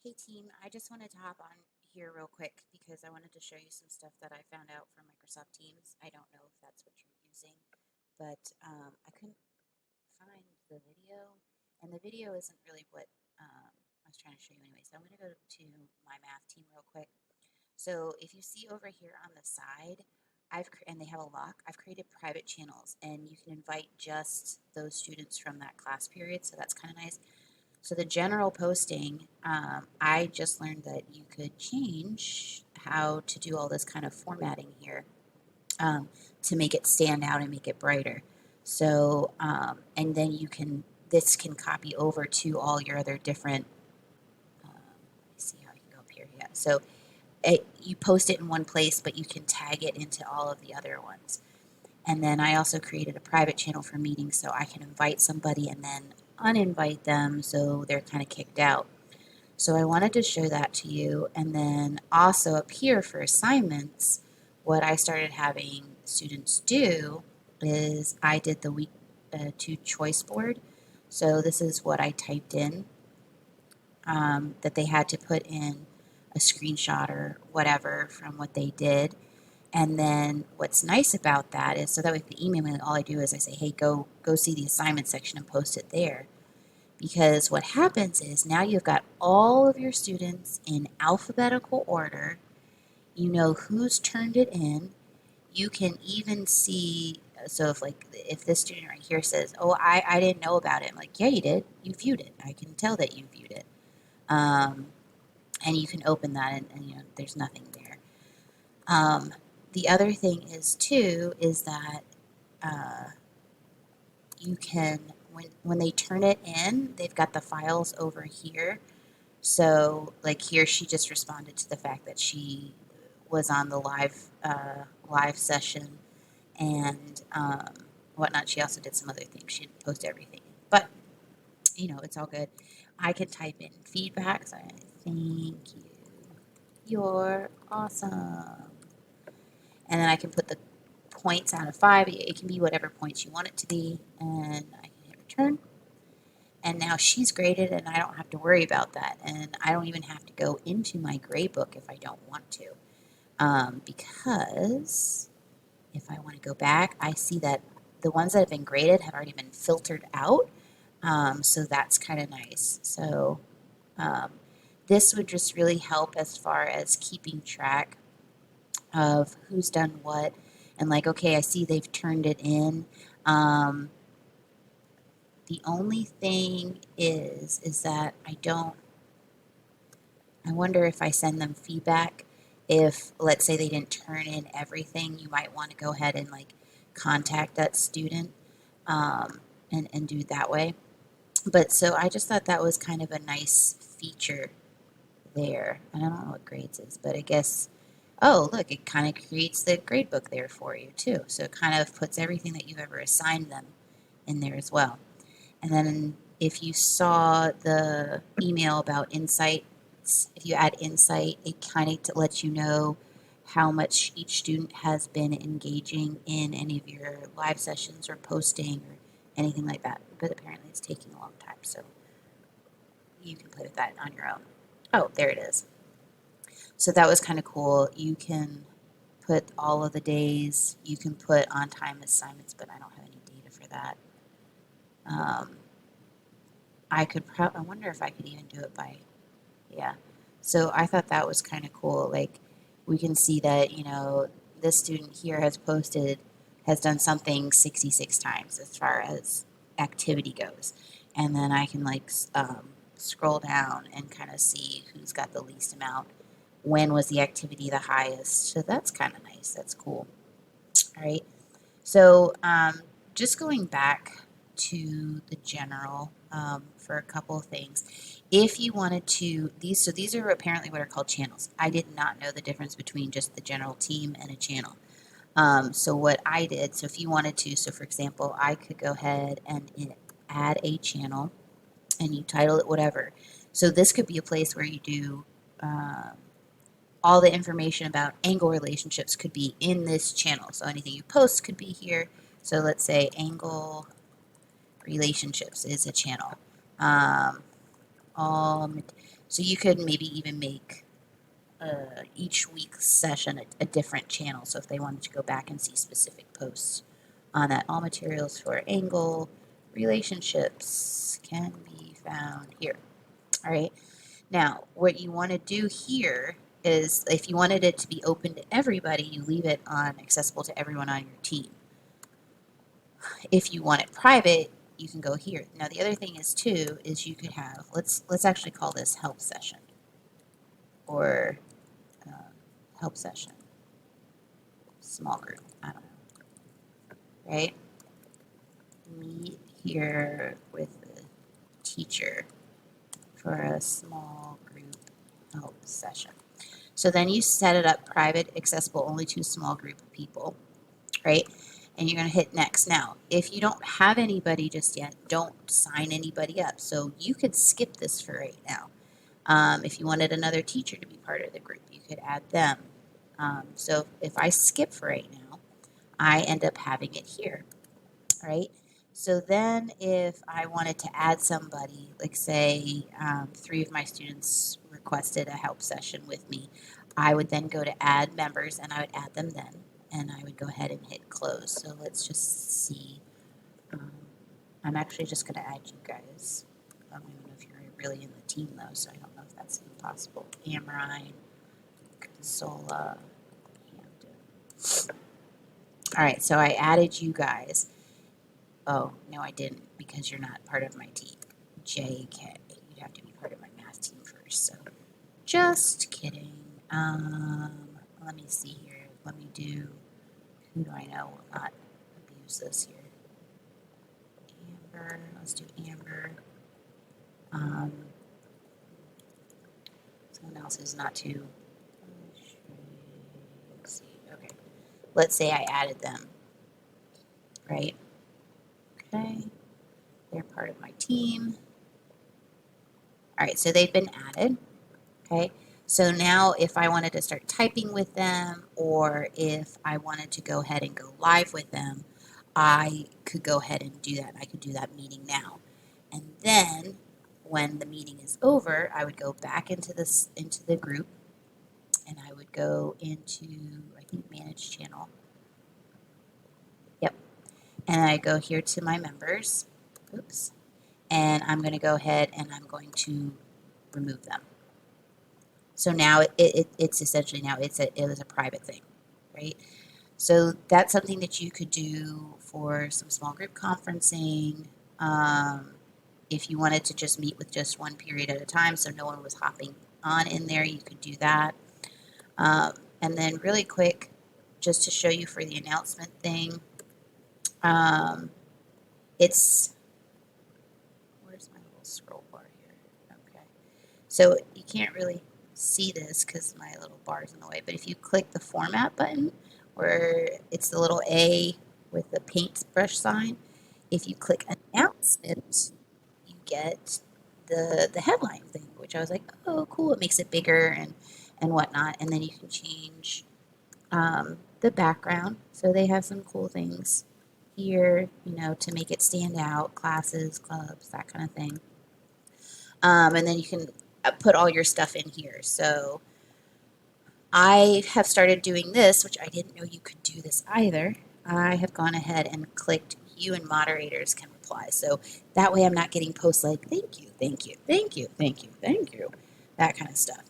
Hey team, I just wanted to hop on here real quick because I wanted to show you some stuff that I found out from Microsoft Teams. I don't know if that's what you're using, but I couldn't find the video, and the video isn't really what I was trying to show you anyway. So I'm going to go to my math team real quick. So if you see over here on the side, and they have a lock, I've created private channels, and you can invite just those students from that class period, so that's kind of nice. So the general posting, I just learned that you could change how to do all this kind of formatting here um, to make it stand out and make it brighter. So, and then this can copy over to all your other different, let me see how you can go up here. Yeah. So you post it in one place, but you can tag it into all of the other ones. And then I also created a private channel for meetings so I can invite somebody and then uninvite them so they're kind of kicked out. So I wanted to show that to you. And then also up here for assignments, what I started having students do is I did the week two choice board. So this is what I typed in that they had to put in a screenshot or whatever from what they did. And then what's nice about that is so that with the email, all I do is I say, hey, go see the assignment section and post it there. Because what happens is now you've got all of your students in alphabetical order. You know who's turned it in. You can even see, so if this student right here says, oh, I didn't know about it. I'm like, yeah, you did. You viewed it. I can tell that you viewed it. Um, and you can open that and there's nothing there. The other thing is too, is that uh, you can, when they turn it in, they've got the files over here. So, like here, she just responded to the fact that she was on the live session and whatnot. She also did some other things. She didn't post everything, but it's all good. I can type in feedback. So thank you. You're awesome. And then I can put the points out of 5. It can be whatever points you want it to be, and I can hit return. And now she's graded, and I don't have to worry about that. And I don't even have to go into my grade book if I don't want to. Because if I want to go back, I see that the ones that have been graded have already been filtered out. So that's kind of nice. So um, this would just really help as far as keeping track of who's done what. And like, okay, I see they've turned it in. Um, the only thing is that I wonder if I send them feedback, if let's say they didn't turn in everything, you might want to go ahead and like contact that student and do it that way. But so I just thought that was kind of a nice feature there. And I don't know what grades is, but I guess, oh, look, it kind of creates the grade book there for you too. So it kind of puts everything that you've ever assigned them in there as well. And then if you saw the email about insights, if you add insight, it kind of lets you know how much each student has been engaging in any of your live sessions or posting or anything like that. But apparently it's taking a long time, so you can play with that on your own. Oh, there it is. So that was kind of cool. You can put all of the days. You can put on-time assignments, but I don't have any data for that. Um, I wonder if I could even do it by, yeah. So I thought that was kind of cool. Like we can see that, this student here has done something 66 times as far as activity goes. And then I can scroll down and kind of see who's got the least amount. When was the activity the highest? So that's kind of nice. That's cool. All right. So just going back to the general for a couple of things. If you wanted to, these are apparently what are called channels. I did not know the difference between just the general team and a channel. So what I did, so if you wanted to, so for example, I could go ahead and add a channel and you title it whatever. So this could be a place where you do all the information about angle relationships could be in this channel. So anything you post could be here. So let's say angle relationships is a channel. Um, all So you could maybe even make each week's session a different channel. So if they wanted to go back and see specific posts on that, all materials for Angle relationships can be found here. All right. Now, what you want to do here is if you wanted it to be open to everybody, you leave it on accessible to everyone on your team. If you want it private, you can go here. Now, the other thing is too, is you could have, let's actually call this help session or help session, small group, I don't know, right? Meet here with the teacher for a small group help session. So then you set it up private, accessible only to a small group of people, right? And you're going to hit next. Now, if you don't have anybody just yet, don't sign anybody up. So you could skip this for right now. If you wanted another teacher to be part of the group, you could add them. So if I skip for right now, I end up having it here, right? So then if I wanted to add somebody, like say 3 of my students requested a help session with me, I would then go to add members and I would add them then, and I would go ahead and hit close. So let's just see. I'm actually just going to add you guys. I don't even know if you're really in the team though, so I don't know if that's even possible. Amrine, Consola, Hampton. All right, so I added you guys. Oh, no, I didn't because you're not part of my team. JK, you'd have to be part of my math team first. So just kidding. Let me see here. Let me do, who do I know will not abuse this here? Amber, let's do Amber. Someone else who's not too, let's see, okay. Let's say I added them, right? Okay, they're part of my team. All right, so they've been added, okay? So now if I wanted to start typing with them or if I wanted to go ahead and go live with them, I could go ahead and do that. I could do that meeting now. And then when the meeting is over, I would go back into the group and I would go into, I think, manage channel. Yep. And I go here to my members. Oops. And I'm going to go ahead and I'm going to remove them. So now it's essentially now it is a private thing, right? So that's something that you could do for some small group conferencing. If you wanted to just meet with just one period at a time, so no one was hopping on in there, you could do that. And then really quick, just to show you for the announcement thing, it's, where's my little scroll bar here? Okay. So you can't really see this because my little bar is in the way, but if you click the format button where it's the little A with the paintbrush sign, if you click announcement, you get the headline thing, which I was like, oh, cool. It makes it bigger and whatnot. And then you can change the background. So they have some cool things here, you know, to make it stand out, classes, clubs, that kind of thing. And then you can put all your stuff in here. So I have started doing this, which I didn't know you could do this either. I have gone ahead and clicked you and moderators can reply. So that way I'm not getting posts like, thank you, thank you, thank you, thank you, thank you, that kind of stuff.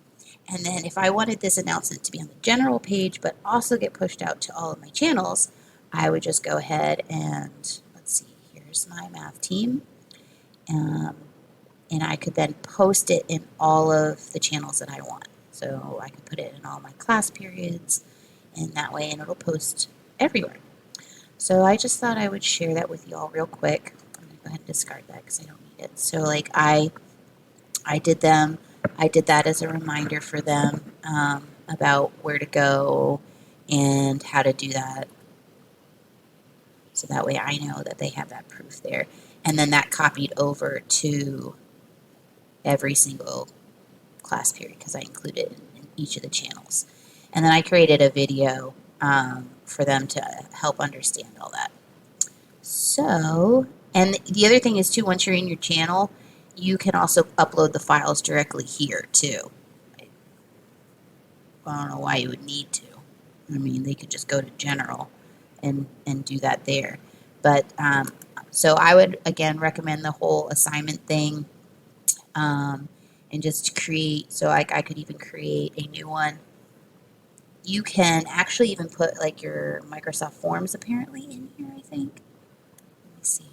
And then if I wanted this announcement to be on the general page, but also get pushed out to all of my channels, I would just go ahead and, let's see, here's my math team. And I could then post it in all of the channels that I want. So I could put it in all my class periods and that way, and it'll post everywhere. So I just thought I would share that with you all real quick. I'm going to go ahead and discard that because I don't need it. So like I did them. I did that as a reminder for them about where to go and how to do that. So that way I know that they have that proof there. And then that copied over to every single class period because I included it in each of the channels. And then I created a video for them to help understand all that. So, and the other thing is too, once you're in your channel, you can also upload the files directly here too. I don't know why you would need to. I mean, they could just go to general and do that there. But so I would again recommend the whole assignment thing, and just create. So I could even create a new one. You can actually even put like your Microsoft Forms apparently in here, I think. Let me see.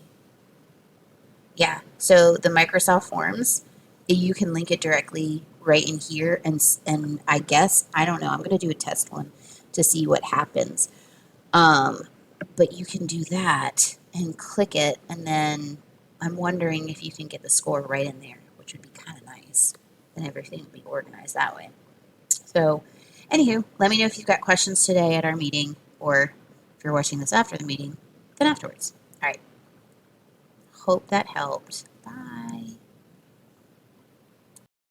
Yeah, so the Microsoft Forms, you can link it directly right in here, and I guess I don't know. I'm gonna do a test one to see what happens. Um, but you can do that and click it, and then I'm wondering if you can get the score right in there, which would be kind of nice. Then everything would be organized that way. So, anywho, let me know if you've got questions today at our meeting, or if you're watching this after the meeting, then afterwards. All right. Hope that helped. Bye.